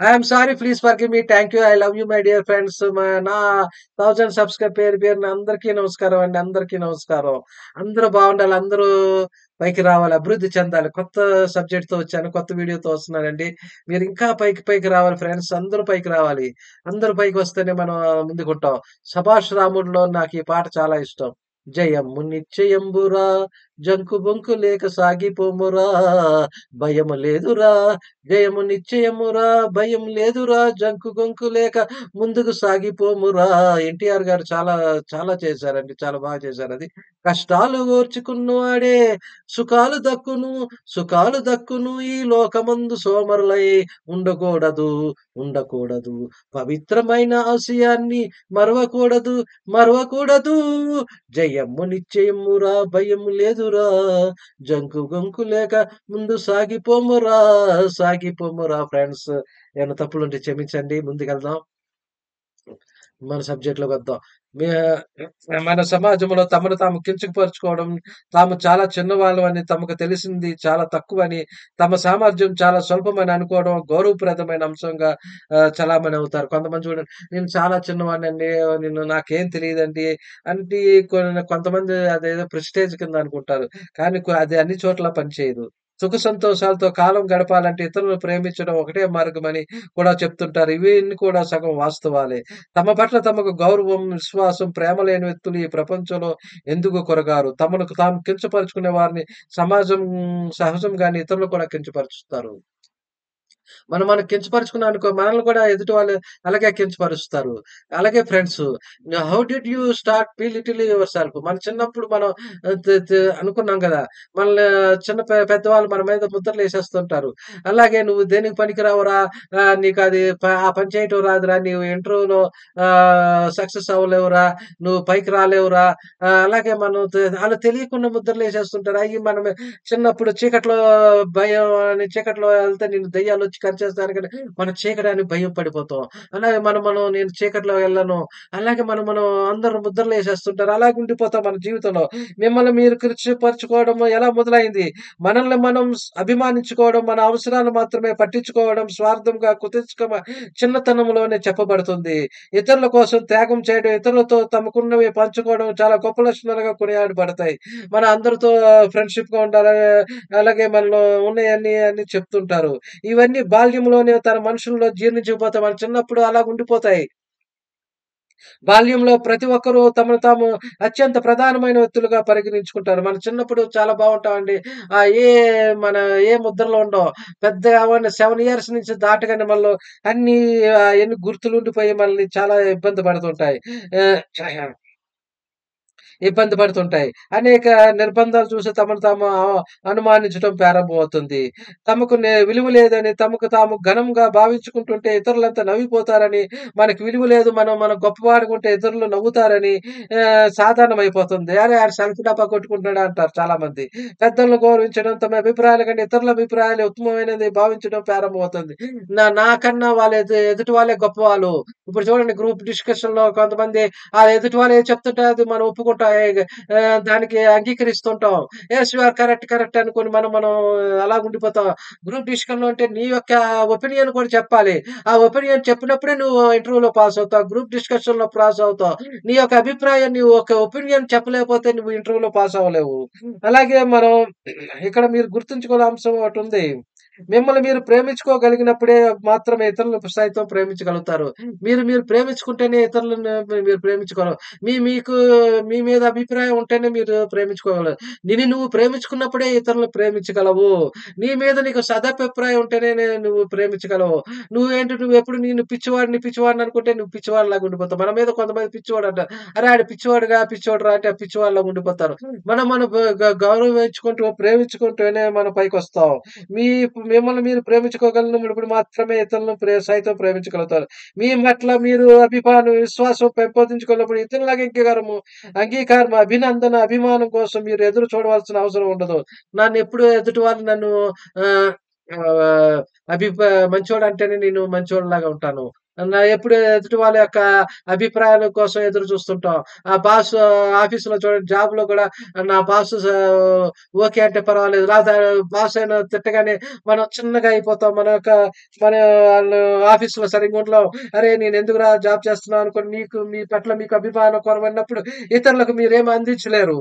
I'm sorry. Please forgive me. Thank you. I love you my dear friends. నా 1000 subscribe పేరు పేరున అందరికీ నమస్కారం అండి. అందరికీ నమస్కారం. అందరూ బాగుండాలి. అందరూ పైకి రావాలి. అభివృద్ధి చెందాలి. కొత్త సబ్జెక్ట్‌తో వచ్చాను. కొత్త వీడియోతో వస్తున్నానండి. మీరు ఇంకా పైకి పైకి రావాలి ఫ్రెండ్స్. అందరూ పైకి రావాలి. అందరూ పైకి వస్తేనే మనం ముందుకుంటాం. 'సభాష్ రాముడులో' నాకు ఈ పాట చాలా ఇష్టం. జయము నిశ్చయంబురా జంకు బొంకు లేక సాగిపోమురా భయము లేదురా జయము నిశ్చయమురా భయం లేదురా జంకు గొంకు లేక ముందుకు సాగిపోమురా. ఎన్టీఆర్ గారు చాలా చాలా చేశారండి. చాలా బాగా చేశారు అది. కష్టాలు ఓర్చుకున్నవాడే సుఖాలు దక్కును, సుఖాలు దక్కును ఈ లోకమందు సోమరులై ఉండకూడదు, ఉండకూడదు. పవిత్రమైన ఆశయాన్ని మరవకూడదు, మరవకూడదు. జయము నిశ్చయమురా భయము లేదురా జంకు గొంకు లేక ముందు సాగిపోమురా, సాగిపోమురా ఫ్రెండ్స్. ఏమైనా తప్పులుంటే క్షమించండి. ముందుకెళ్దాం. మన సబ్జెక్ట్‌లోకి వద్దాం. మే మన సమాజంలో తమను తాము కించపరుచుకోవడం, తాము చాలా చిన్నవాళ్ళమని, తమకు తెలిసింది చాలా తక్కువని, తమ సామర్థ్యం చాలా స్వల్పమని అనుకోవడం గౌరవప్రదమైన అంశంగా చలామణి అవుతారు. కొంతమంది చూడండి, నేను చాలా చిన్నవాడినండి, నాకేం తెలీదండి అంటే కొంతమంది అదేదో ప్రెస్టేజ్ కింద అనుకుంటారు. కానీ అది అన్ని చోట్ల పనిచేయదు. సుఖ సంతోషాలతో కాలం గడపాలంటే ఇతరులను ప్రేమించడం ఒకటే మార్గమని కూడా చెప్తుంటారు. ఇవన్నీ కూడా సగం వాస్తవాలే. తమ పట్ల తమకు గౌరవం, విశ్వాసం, ప్రేమ లేని వ్యక్తులు ఈ ప్రపంచంలో ఎందుకు కొరగారు? తమను తాము కించపరుచుకునే వారిని సమాజం సహజంగానే ఇతరులు కూడా కించపరుచుతారు. మనం కించపరుచుకున్నామనుకో, మనల్ని కూడా ఎదుటి వాళ్ళు అలాగే కించపరుస్తారు. అలాగే friends, how did you start little your self? మన చిన్నప్పుడు మనం అనుకున్నాం గదా! మనల్ని చిన్న పెద్దవాళ్ళు మన మీద ముద్రలేసేస్తుంటారు. అలాగే "నువ్వు దేనికి పనికిరావురా, నీకది ఆ పని చేయటం రాదురా, నీవు ఇంటర్వ్యూలో సక్సెస్ అవ్వలేవురా, నువ్వు పైకి రాలేవురా." అలాగే మనం ఆళ్ళు తెలియకుండా ముద్రలేసేస్తుంటారు. అయి మనం చిన్నప్పుడు చీకట్లో భయం అని, చీకట్లో ఎళ్తే నిన్ను దెయ్యాలొచ్చి కరిచేస్తానికని మనం చీకటని భయం పడిపోతాం. అలాగే నేను చీకట్లో ఎళ్ళను. అలాగే మనం అందరూ ముద్రలేసేస్తుంటారు. అలాగే ఉండిపోతాం మన జీవితంలో. మిమ్మల్ని మీరు కించపరుచుకోవడం ఎలా మొదలైంది? మనల్ని మనం అభిమానించుకోవడం, మన అవసరాలు మాత్రమే పట్టించుకోవడం, స్వార్థంగా చిన్నతనంలోనే చెప్పబడుతుంది. ఇతరుల కోసం త్యాగం చేయడం, ఇతరులతో తమకున్నవి పంచుకోవడం చాలా గొప్ప లక్షణాలుగా కొనియాడబడతాయి. మన అందరితో ఫ్రెండ్‌షిప్‌గా ఉండాలి. అలాగే మనలో ఉన్నయన్నీ అన్నీ చెప్తుంటారు. ఇవన్నీ బాల్యంలోనే తన మనుషుల్లో జీర్ణించుకుపోతాయి. మన చిన్నప్పుడు అలాగుండిపోతాయి. బాల్యంలో ప్రతి ఒక్కరూ తమను తాము అత్యంత ప్రధానమైన వ్యక్తులుగా పరిగణించుకుంటారు. మన చిన్నప్పుడు చాలా బావుంటామండి. ఏ మన ఏ ముద్రలు ఉండవు. పెద్దగా అవ్వండి 7 ఇయర్స్ నుంచి దాటగానే మనలో అన్నీ అయన్నీ గుర్తులుండిపోయి మనల్ని చాలా ఇబ్బంది పడుతుంటాయి. ఆహ్ ఇబ్బంది పడుతుంటాయి. అనేక నిర్బంధాలు చూసి తమను తాము అనుమానించడం ప్రారంభమవుతుంది. తమకు విలువ లేదని, తమకు తాము ఘనంగా భావించుకుంటుంటే ఇతరులంతా నవ్విపోతారని, మనకు విలువ లేదు, మనం గొప్పవాడుకుంటే ఇతరులు నవ్వుతారని సాధారణమైపోతుంది. అరే! ఆడు సెల్ఫ్ డబ్బా కొట్టుకుంటున్నాడు అంటారు చాలామంది. పెద్దలను గౌరవించడం, తమ అభిప్రాయాల కంటే ఇతరుల అభిప్రాయాలు ఉత్తమమైనది భావించడం ప్రారంభమవుతుంది. నాకన్నా ఎదుటి వాళ్ళే గొప్పవాళ్ళు. ఇప్పుడు చూడండి, గ్రూప్ డిస్కషన్‌లో కొంతమంది ఎదుటి వాళ్ళు ఏది చెప్తుంటే అది మనం ఒప్పుకుంటాం. దానికి అంగీకరిస్తుంటాం. Yes, you are correct, correct అనుకోని మనం అలాగుండిపోతాం. గ్రూప్ డిస్కషన్‌లో అంటే నీ యొక్క ఒపీనియన్ కూడా చెప్పాలి. ఆ ఒపీనియన్ చెప్పినప్పుడే నువ్వు ఇంటర్వ్యూలో పాస్ అవుతావు. గ్రూప్ డిస్కషన్‌లో పాస్ అవుతావు. నీ యొక్క అభిప్రాయం, నీ ఒక ఒపీనియన్ చెప్పలేకపోతే నువ్వు ఇంటర్వ్యూలో పాస్ అవ్వలేవు. అలాగే మనం ఇక్కడ మీరు గుర్తుంచుకోవాల్సిన అంశం ఒకటుంది. మిమ్మల్ని మీరు ప్రేమించుకోగలిగినప్పుడే మాత్రమే ఇతరులను సైతం ప్రేమించగలుగుతారు. మీరు ప్రేమించుకుంటేనే ఇతరులను మీరు ప్రేమించుకోరు. మీకు మీ మీద అభిప్రాయం ఉంటేనే మీరు ప్రేమించుకోగలరు. నువ్వు ప్రేమించుకున్నప్పుడే ఇతరులను ప్రేమించగలవు. నీ మీద నీకు సదభిప్రాయం ఉంటేనే నువ్వు ప్రేమించగలవు. నువ్వెప్పుడు నేను పిచ్చివాడిని అనుకుంటే నువ్వు పిచ్చివాడిలాగా ఉండిపోతావు. మన మీద కొంతమంది పిచ్చివాడు అంటారు. అరే! ఆడు పిచ్చివాడురా అంటే పిచ్చివాడిలాగా ఉండిపోతారు. మనం గౌరవించుకుంటూ, ప్రేమించుకుంటూనే మనం పైకొస్తాం. మిమ్మల్ని మీరు ప్రేమించుకోగలిగినప్పుడు మాత్రమే ఇతరులను సైతం ప్రేమించగలుగుతారు. మీ పట్ల మీరు అభిమానం, విశ్వాసం పెంపొందించుకున్నప్పుడు ఇతరులకు అంగీకారం, అభినందన, అభిమానం కోసం మీరు ఎదురు చూడవలసిన అవసరం ఉండదు. నన్నెప్పుడు ఎదుటి వాళ్ళు నన్ను ఆహ్, ఆహ్, మంచోడంటేనే నేను మంచోడిలాగా ఉంటాను. ఎప్పుడు ఎదుటి వాళ్ళ యొక్క అభిప్రాయాల కోసం ఎదురు చూస్తుంటాం. ఆ బాస్ ఆఫీస్‌లో చూడండి జాబ్‌లో కూడా నా బాస్ ఓకే అంటే పర్వాలేదు. లేతే బాస్ అయినా తిట్టగానే మనం చిన్నగా అయిపోతాం. మన ఆళ్ళు ఆఫీస్‌లో సరిగ్గా ఉండలేం. అరే! నేనెందుకురా జాబ్ చేస్తున్నాను అనుకోని మీ పట్ల మీకు అభిమానం కొరవడినప్పుడు ఇతరులకు మీరేమి అందించలేరు.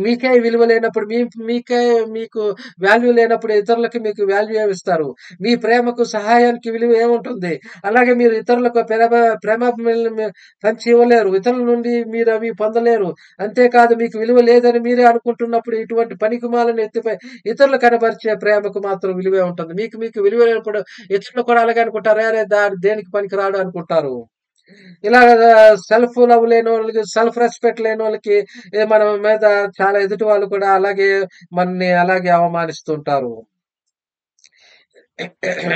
మీకే విలువ లేనప్పుడు మీకే మీకు వాల్యూ లేనప్పుడు ఇతరులకి మీకు వాల్యూ ఏమిస్తారు? మీ ప్రేమకు, సహాయానికి విలువ ఏముంటుంది? అలాగే మీరు ఇతరులకు ప్రేమాభిమానాలను పంచి ఇవ్వలేరు. ఇతరుల నుండి మీరవి పొందలేరు. అంతేకాదు మీకు విలువ లేదని మీరే అనుకుంటున్నప్పుడు ఇటువంటి పనికిమాలిన ఎత్తుపై ఇతరులు కనబరిచే ప్రేమకు మాత్రం విలువే ఉంటుంది. మీకు విలువ లేనప్పుడు ఇతరులు కూడా అలాగే అనుకుంటారు. అరే! దేనికి పనికిరాడు అనుకుంటారు. ఇలాగా సెల్ఫ్ లవ్ లేనోళ్ళకి, సెల్ఫ్ రెస్పెక్ట్ లేనోళ్ళకి మన మీద చాలా ఎదుటి వాళ్ళు కూడా అలాగే మనని అలాగే అవమానిస్తుంటారు.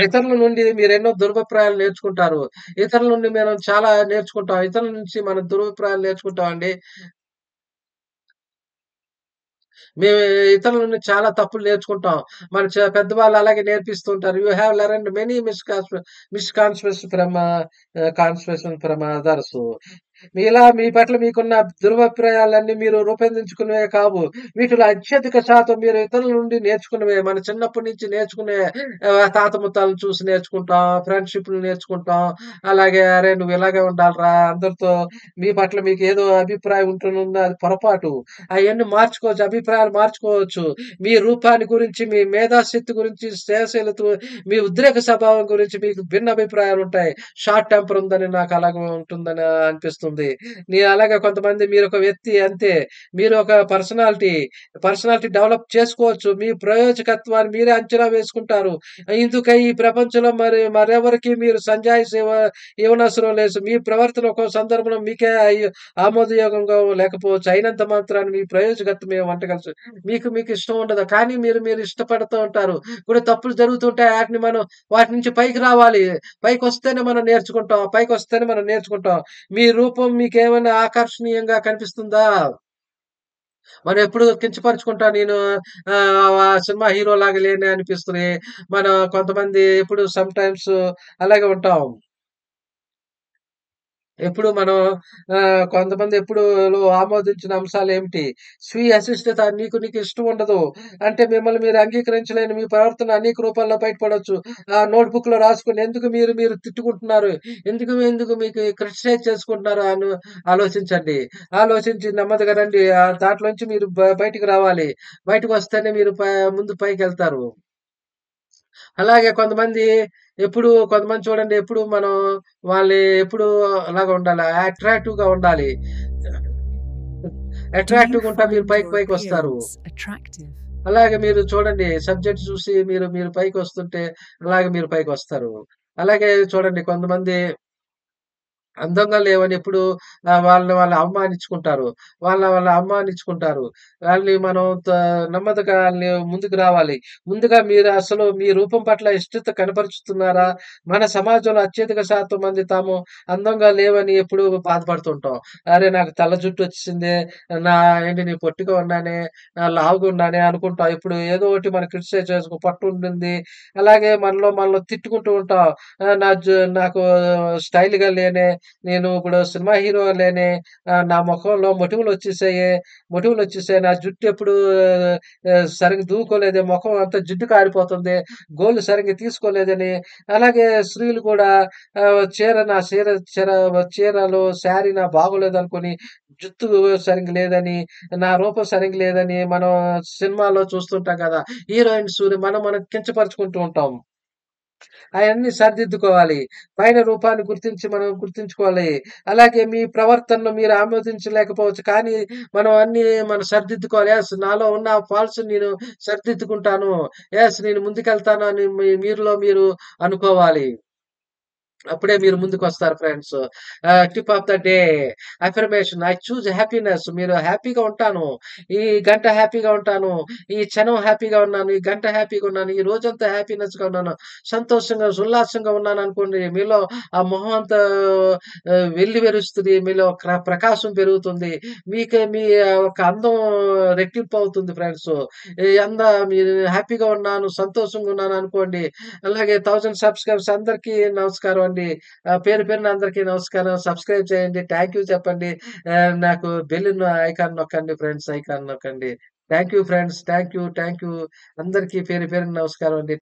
ఇతరుల నుండి మీరెన్నో దురభిప్రాయాలు నేర్చుకుంటారు. ఇతరుల నుండి మనం చాలా నేర్చుకుంటాం. ఇతరుల నుంచి మనం దురభిప్రాయాలు నేర్చుకుంటామండి. మేము ఇతరుల నుండి చాలా తప్పులు నేర్చుకుంటాం. మన పెద్దవాళ్ళు అలాగే నేర్పిస్తూ ఉంటారు. You have learned many misconceptions concepts from others. మీ పట్ల మీకున్న దురభిప్రాయాలన్నీ మీరు రూపొందించుకున్నవే కావు. వీటిలో అత్యధిక శాతం మీరు ఇతరుల నుండి నేర్చుకున్నవే. మన చిన్నప్పటి నుంచి నేర్చుకునే తాత ముత్తాలను చూసి నేర్చుకుంటాం. ఫ్రెండ్‌షిప్‌లు నేర్చుకుంటాం. అలాగే అరే! నువ్వు ఇలాగే ఉండాలిరా అందరితో మీ పట్ల మీకేదో అభిప్రాయం ఉంటునుంది అది పొరపాటు. అయన్నీ మార్చుకోవచ్చు. అభిప్రాయాలు మార్చుకోవచ్చు. మీ రూపాన్ని గురించి, మీ మేధాశక్తి గురించి, స్నేహశీలత, మీ ఉద్రేక స్వభావం గురించి మీకు భిన్న అభిప్రాయాలుంటాయి. షార్ట్ టెంపర్ ఉందని నాకు అలాగే ఉంటుందని అనిపిస్తుంది. అలాగే కొంతమంది మీరొక వ్యక్తి అంతే. మీరు ఒక పర్సనాలిటీ డెవలప్ చేసుకోవచ్చు. మీ ప్రయోజకత్వాన్ని మీరే అంచనా వేసుకుంటారు. ఇందుకై ఈ ప్రపంచంలో మరెవరికీ మీరు సంజాయిషి ఇవ్వనవసరం లేదు. మీ ప్రవర్తన ఒక్కో సందర్భంలో మీకే ఆమోదయోగంగా లేకపోవచ్చు. అయినంత మాత్రాన మీ ప్రయోజకత్వం ఏమి వంటగలసు. మీకు ఇష్టం ఉండదు. కానీ మీరు ఇష్టపడుతూ ఉంటారు. కొన్ని తప్పులు జరుగుతుంటాయి. వాటి నుంచి పైకి రావాలి. పైకొస్తేనే మనం నేర్చుకుంటాం. మీ రూపం మీకేమైనా ఆకర్షణీయంగా కనిపిస్తుందా? మనం ఎప్పుడు కించపరుచుకుంటా నేను సినిమా హీరోలాగా లేనే అనిపిస్తది. కొంతమంది ఎప్పుడు సమ్ టైమ్స్ అలాగే ఉంటాం. ఎప్పుడు మనం కొంతమంది ఎప్పుడు ఆమోదించిన అంశాలేమిటి? స్వీయ అశిష్టత నీకు ఇష్టం ఉండదు. అంటే మిమ్మల్ని మీరు అంగీకరించలేని మీ ప్రవర్తన అనేక రూపాల్లో బయటపడొచ్చు. నోట్‌బుక్‌లో రాసుకొని ఎందుకు మీరు తిట్టుకుంటున్నారు? ఎందుకు మీకు క్రిటిసైజ్ చేసుకుంటున్నారు ఆలోచించండి. ఆలోచించి నెమ్మదిగా రండి. దాంట్లోంచి మీరు బయటికి రావాలి. బయటకొస్తేనే మీరు ముందు పైకెళ్తారు. అలాగే కొంతమంది చూడండి ఎప్పుడు మనం ఎప్పుడు అలాగా ఉండాలి. అట్రాక్టివ్‌గా ఉండాలి. Do you అట్రాక్టివ్‌గా ఉంటా మీరు find your పైకొస్తారు. appearance attractive? అలాగే మీరు చూడండి సబ్జెక్ట్ చూసి మీరు మీరు పైకొస్తుంటే అలాగే మీరు పైకొస్తారు. అలాగే చూడండి కొంతమంది అందంగా లేవని ఎప్పుడు వాళ్ళని వాళ్ళు అవమానించుకుంటారు. వాళ్ళని అవమానించుకుంటారు. వాళ్ళని మనం నెమ్మదిగా ముందుకు రావాలి. ముందుగా మీరు అసలు మీ రూపం పట్ల ఇష్టత కనపరుచుతున్నారా? మన సమాజంలో అత్యధిక శాతం మంది తాము అందంగా లేవని ఎప్పుడు బాధపడుతుంటాం. అరే! నాకు తెల్ల జుట్టొచ్చేసిందే, నా ఏంటి నేను పొట్టిగా ఉన్నానే, లావుగా ఉన్నానే అనుకుంటాం. ఇప్పుడు ఏదో ఒకటి మనం క్రిటిసైజ్ పొట్టుంటుంది. అలాగే మనలో తిట్టుకుంటూ ఉంటాం. నాకు స్టైల్‌గా లేనే, నేను ఇప్పుడు సినిమా హీరోలేనే, నా మొఖంలో మొటిమలొచ్చేసాయి. నా జుట్టెప్పుడు సరిగ్గా దువ్వుకోలేదే, మొఖం అంతా జిడ్డు కారిపోతుంది. గోళ్ళు సరిగ్గా తీసుకోలేదని, అలాగే స్త్రీలు కూడా ఆహ్, చీర నా చీర చీర చీరలు, శారీ బాగోలేదనుకోని, జుత్తు సరిగ్గా లేదని, నా రూపం సరిగ్గా లేదని మనం సినిమాల్లో చూస్తుంటాం కదా! హీరోయిన్స్‌ని మనం కించపరుచుకుంటూ ఉంటాం. అయన్నీ సరిదిద్దుకోవాలి. పైన రూపాన్ని మనం గుర్తుంచుకోవాలి. అలాగే మీ ప్రవర్తనను మీరు ఆమోదించలేకపోవచ్చు. కానీ మనం సరిదిద్దుకోవాలి. నాలో ఉన్న ఫాల్ట్స్ నేను సరిదిద్దుకుంటాను. నేను ముందుకెళ్తాను అని మీలో మీరు అనుకోవాలి. అప్పుడే మీరు ముందుకొస్తారు friends. Tip of the day affirmation I choose happiness. మీరు హ్యాపీగా ఉంటాను. ఈ గంట హ్యాపీగా ఉంటాను. ఈ క్షణం హ్యాపీగా ఉన్నాను. ఈ గంట హ్యాపీగా ఉన్నాను. ఈ రోజంతా హ్యాపీనెస్‌గా ఉన్నాను. సంతోషంగా, ఉల్లాసంగా ఉన్నాననుకోండి. మీలో ఆ మొహం అంతా వెల్లివిరుస్తుంది. మీలో ప్రకాశం పెరుగుతుంది. మీ ఒక అందం రెట్టింపు అవుతుంది ఫ్రెండ్స్. ఈ అంద మీరు హ్యాపీగా ఉన్నాను, సంతోషంగా ఉన్నాను అనుకోండి. అలాగే 1000 సబ్‌స్క్రైబర్స్ అందరికీ నమస్కారం అండి. అండి. పేరు పేరున అందరికీ నమస్కారం. సబ్స్క్రైబ్ చేయండి. థాంక్ యూ చెప్పండి. నాకు ఐకాన్ నొక్కండి ఫ్రెండ్స్ ఐకాన్ నొక్కండి. Thank you friends. Thank you. అందరికీ పేరు పేరున నమస్కారం అండి.